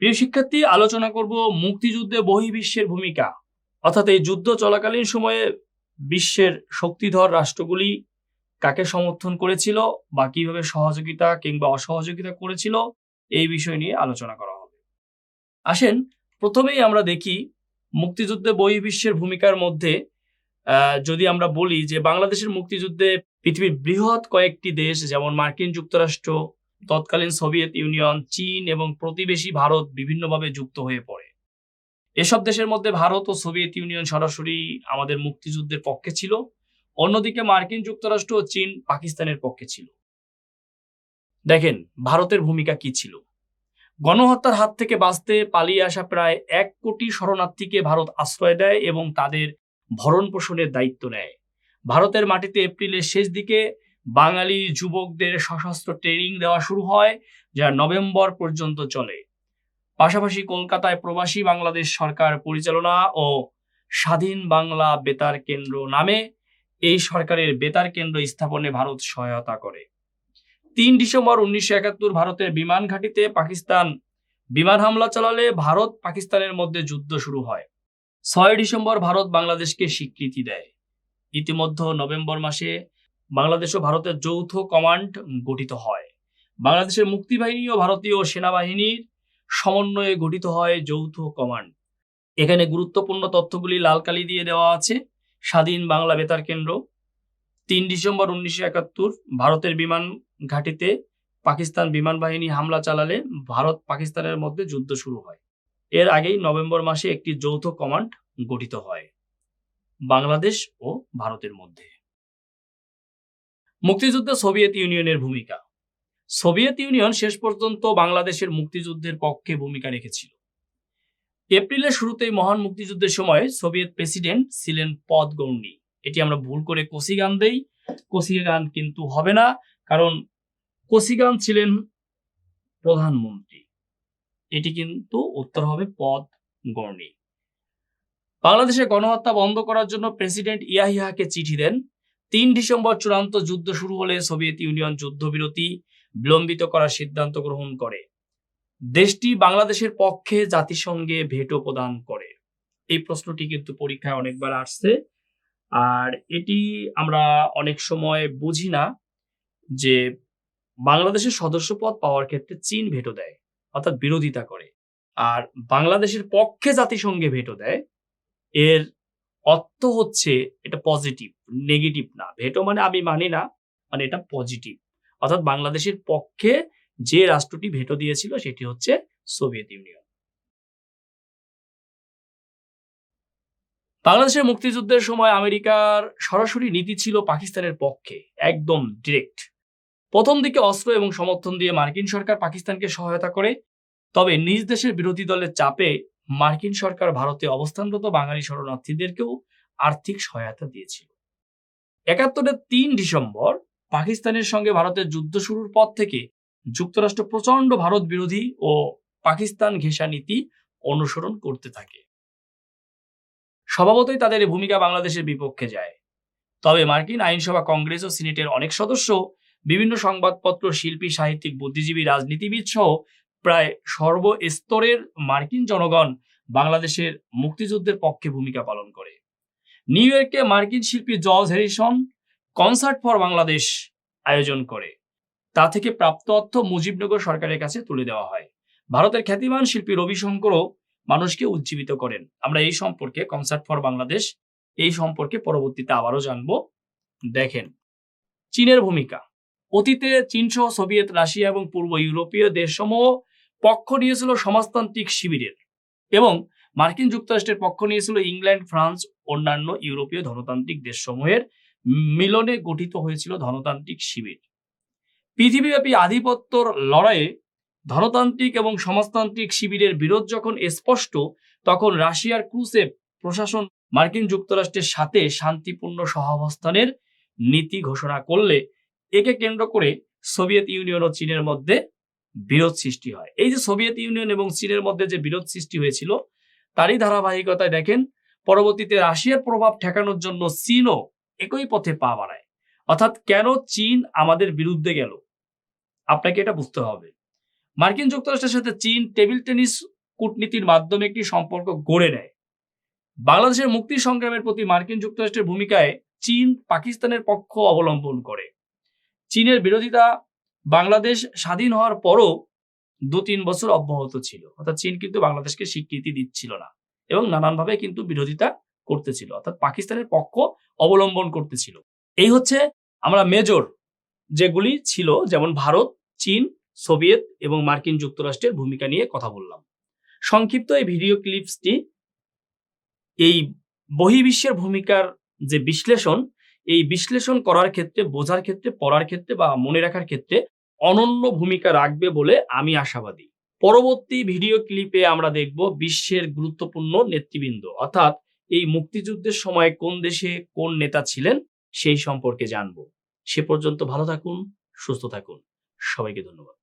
প্রিয় শিক্ষার্থী, আলোচনা করব মুক্তিযুদ্ধে বহির্বিশ্বের ভূমিকা, অর্থাৎ এই যুদ্ধ চলাকালীন সময়ে বিশ্বের শক্তিধর রাষ্ট্রগুলি কাকে সমর্থন করেছিল বা কিভাবে সহযোগিতা কিংবা অসহযোগিতা করেছিল, এই বিষয় নিয়ে আলোচনা করা হবে। আসেন, প্রথমেই আমরা দেখি মুক্তিযুদ্ধে বহির্বিশ্বের ভূমিকার মধ্যে যদি আমরা বলি যে বাংলাদেশের মুক্তিযুদ্ধে পৃথিবীর বৃহৎ কয়েকটি দেশ যেমন মার্কিন যুক্তরাষ্ট্র, তৎকালীন সোভিয়েত ইউনিয়ন, চীন এবং প্রতিবেশী ভারত বিভিন্নভাবে যুক্ত হয়ে পড়ে। এসব দেশের মধ্যে ভারত ও সোভিয়েত ইউনিয়ন সরাসরি আমাদের মুক্তিযুদ্ধের পক্ষে ছিল, অন্যদিকে মার্কিন যুক্তরাষ্ট্র ও চীন পাকিস্তানের পক্ষে ছিল। দেখেন ভারতের ভূমিকা কি ছিল। গণহত্যার হাত থেকে বাঁচতে পালিয়ে আসা প্রায় 1 কোটি শরণার্থীকে ভারত আশ্রয় দেয় এবং তাদের ভরণ পোষণের দায়িত্ব নেয়। ভারতের মাটিতে এপ্রিলের শেষ দিকে বাঙালি যুবকদের সশস্ত্র ট্রেনিং দেওয়া শুরু হয়, যা নভেম্বর পর্যন্ত চলে। পাশাপাশি কলকাতায় প্রবাসী বাংলাদেশ সরকার পরিচালনা ও স্বাধীন বাংলা বেতার কেন্দ্র নামে এই সরকারের বেতার কেন্দ্র স্থাপনে ভারত সহায়তা করে। 3 ডিসেম্বর 1971 ভারতের বিমান ঘাঁটিতে পাকিস্তান বিমান হামলা চালালে ভারত পাকিস্তানের মধ্যে যুদ্ধ শুরু হয়। 6 ডিসেম্বর ভারত বাংলাদেশকে স্বীকৃতি দেয়। ইতিমধ্যে নভেম্বর মাসে বাংলাদেশ ও ভারতের যৌথ কমান্ড গঠিত হয়। বাংলাদেশের মুক্তিবাহিনী ও ভারতীয় সেনাবাহিনীর সমন্বয়ে গঠিত হয় যৌথ কমান্ড। এখানে গুরুত্বপূর্ণ তথ্যগুলি লাল কালি দিয়ে দেওয়া আছে। স্বাধীন বাংলা বেতার কেন্দ্র। 3 ডিসেম্বর 1971 ভারতের বিমান ঘাঁটিতে পাকিস্তান বিমান বাহিনী হামলা চালালে ভারত পাকিস্তানের মধ্যে যুদ্ধ শুরু হয়। এর আগেই নভেম্বর মাসে একটি যৌথ কমান্ড গঠিত হয় বাংলাদেশ ও ভারতের মধ্যে। মুক্তিযুদ্ধে সোভিয়েত ইউনিয়নের ভূমিকা। সোভিয়েত ইউনিয়ন শেষ পর্যন্ত বাংলাদেশের মুক্তিযুদ্ধের পক্ষে ভূমিকা রেখেছিল। এপ্রিলের শুরুতেই মহান মুক্তিযুদ্ধের সময় সোভিয়েত প্রেসিডেন্ট ছিলেন পদ গৌরনী। এটি আমরা ভুল করে কোসিগান দেই, কোসিগান কিন্তু হবে না, কারণ কোসিগান ছিলেন প্রধানমন্ত্রী। এটি কিন্তু উত্তর হবে পদ গৌরনী। বাংলাদেশে গণহত্যা বন্ধ করার জন্য প্রেসিডেন্ট ইয়াহিয়াকে চিঠি দেন। 3 ডিসেম্বর চূড়ান্ত যুদ্ধ শুরু হলে সোভিয়েত ইউনিয়ন যুদ্ধবিরতি বিলম্বিত করার সিদ্ধান্ত গ্রহণ করে। দেশটি বাংলাদেশের পক্ষে জাতিসংঘে ভেটো প্রদান করে। এই প্রশ্নটি কিন্তু পরীক্ষায় অনেকবার আসছে, আর এটি আমরা অনেক সময় বুঝি না যে বাংলাদেশের সদস্যপদ পাওয়ার ক্ষেত্রে চীন ভেটো দেয়, অর্থাৎ বিরোধিতা করে, আর বাংলাদেশের পক্ষে জাতিসংঘে ভেটো দেয়। এর অর্থ হচ্ছে এটা পজিটিভ, নেগেটিভ না। ভেটো মানে আমি মানি না, মানে এটা পজিটিভ। অর্থাৎ বাংলাদেশের পক্ষে যে রাষ্ট্রটি ভেটো দিয়েছিল সেটি হচ্ছে সোভিয়েত ইউনিয়ন। বাংলাদেশের মুক্তিযুদ্ধের সময় আমেরিকার সরাসরি নীতি ছিল পাকিস্তানের পক্ষে, একদম ডিরেক্ট। প্রথম দিকে অস্ত্র এবং সমর্থন দিয়ে মার্কিন সরকার পাকিস্তানকে সহায়তা করে, তবে নিজ দেশের বিরোধী দলের চাপে মার্কিন সরকার ভারতে অবস্থানরত বাঙালি শরণার্থীদেরকেও আর্থিক সহায়তা দিয়েছিল। 71-এর 3 ডিসেম্বর পাকিস্তানের সঙ্গে ভারতের যুদ্ধ শুরুর পর থেকে যুক্তরাষ্ট্র প্রচন্ড ভারত বিরোধী ও পাকিস্তান ঘেঁষা নীতি অনুসরণ করতে থাকে। স্বভাবতই তাদের এই ভূমিকা বাংলাদেশের বিপক্ষে যায়। তবে মার্কিন আইনসভা, কংগ্রেস ও সিনেটের অনেক সদস্য, বিভিন্ন সংবাদপত্র, শিল্পী, সাহিত্যিক, বুদ্ধিজীবী, রাজনীতিবিদ সহ প্রায় সর্বস্তরের মার্কিন জনগণ বাংলাদেশের মুক্তিযুদ্ধের পক্ষে ভূমিকা পালন করে। নিউ ইয়র্কে মার্কিন শিল্পী George Harrison concert for Bangladesh আয়োজন করে। তা থেকে প্রাপ্ত অর্থ মুজিবনগর সরকারের কাছে তুলে দেওয়া হয়। ভারতের খ্যাতিমান শিল্পী রবিশঙ্করও মানুষকে উজ্জীবিত করেন। আমরা এই সম্পর্কে, কনসার্ট ফর বাংলাদেশ, এই সম্পর্কে পরবর্তীতে আবারও জানবো। দেখেন চীনের ভূমিকা। অতীতে চীন সহ সোভিয়েত, রাশিয়া এবং পূর্ব ইউরোপীয় দেশসমূহ পক্ষ নিয়েছিল সমাজতান্ত্রিক শিবিরের, এবং মার্কিন যুক্তরাষ্ট্রের পক্ষ নিয়েছিল ইংল্যান্ড, ফ্রান্স, অন্যান্য ইউরোপীয় ধনতান্ত্রিক দেশসমূহের মিলনে গঠিত হয়েছিল ধনতান্ত্রিক শিবির। পৃথিবীব্যাপী আধিপত্যর লড়াইয়ে ধনতান্ত্রিক এবং সমাজতান্ত্রিক শিবিরের বিরোধ যখন স্পষ্ট, তখন রাশিয়ার ক্রুশেভ প্রশাসন মার্কিন যুক্তরাষ্ট্রের সাথে শান্তিপূর্ণ সহাবস্থানের নীতি ঘোষণা করলে একে কেন্দ্র করে সোভিয়েত ইউনিয়ন ও চীনের মধ্যে বিরোধ সৃষ্টি হয়। এই যে সোভিয়েত ইউনিয়ন এবং চীনের মধ্যে যে বিরোধ সৃষ্টি হয়েছিল, তারই ধারাবাহিকতায় দেখেন পরবর্তীতে রাশিয়ার প্রভাব ঠেকানোর জন্য চীনও একই পথে পা বাড়ায়। অর্থাৎ কেন চীন আমাদের বিরুদ্ধে গেল, আপনাকে এটা বুঝতে হবে। মার্কিন যুক্তরাষ্ট্রের সাথে চীন টেবিল টেনিস কূটনীতির মাধ্যমে একটি সম্পর্ক গড়ে নেয়। বাংলাদেশের মুক্তি সংগ্রামের প্রতি মার্কিন যুক্তরাষ্ট্রের ভূমিকায় চীন পাকিস্তানের পক্ষ অবলম্বন করে। চীনের বিরোধিতা বাংলাদেশ স্বাধীন হওয়ার পরও 2-3 বছর অব্যাহত ছিল। অর্থাৎ চীন কিন্তু বাংলাদেশকে স্বীকৃতি দিচ্ছিল না এবং নানানভাবে কিন্তু বিরোধিতা করতেছিল, অর্থাৎ পাকিস্তানের পক্ষ অবলম্বন করতেছিল। এই হচ্ছে আমরা মেজর যেগুলি ছিল, যেমন ভারত, চীন, সোভিয়েত এবং মার্কিন যুক্তরাষ্ট্রের ভূমিকা নিয়ে কথা বললাম। সংক্ষিপ্ত এই ভিডিও ক্লিপসটি এই বহির্বিশ্বের ভূমিকার যে বিশ্লেষণ, এই বিশ্লেষণ করার ক্ষেত্রে, বোঝার ক্ষেত্রে, পড়ার ক্ষেত্রে বা মনে রাখার ক্ষেত্রে অনন্য ভূমিকা রাখবে বলে আমি আশাবাদী। পরবর্তী ভিডিও ক্লিপে আমরা দেখব বিশ্বের গুরুত্বপূর্ণ নেতৃবৃন্দ, অর্থাৎ এই মুক্তিযুদ্ধের সময় কোন দেশে কোন নেতা ছিলেন সেই সম্পর্কে জানব। সে পর্যন্ত ভালো থাকুন, সুস্থ থাকুন। সবাইকে ধন্যবাদ।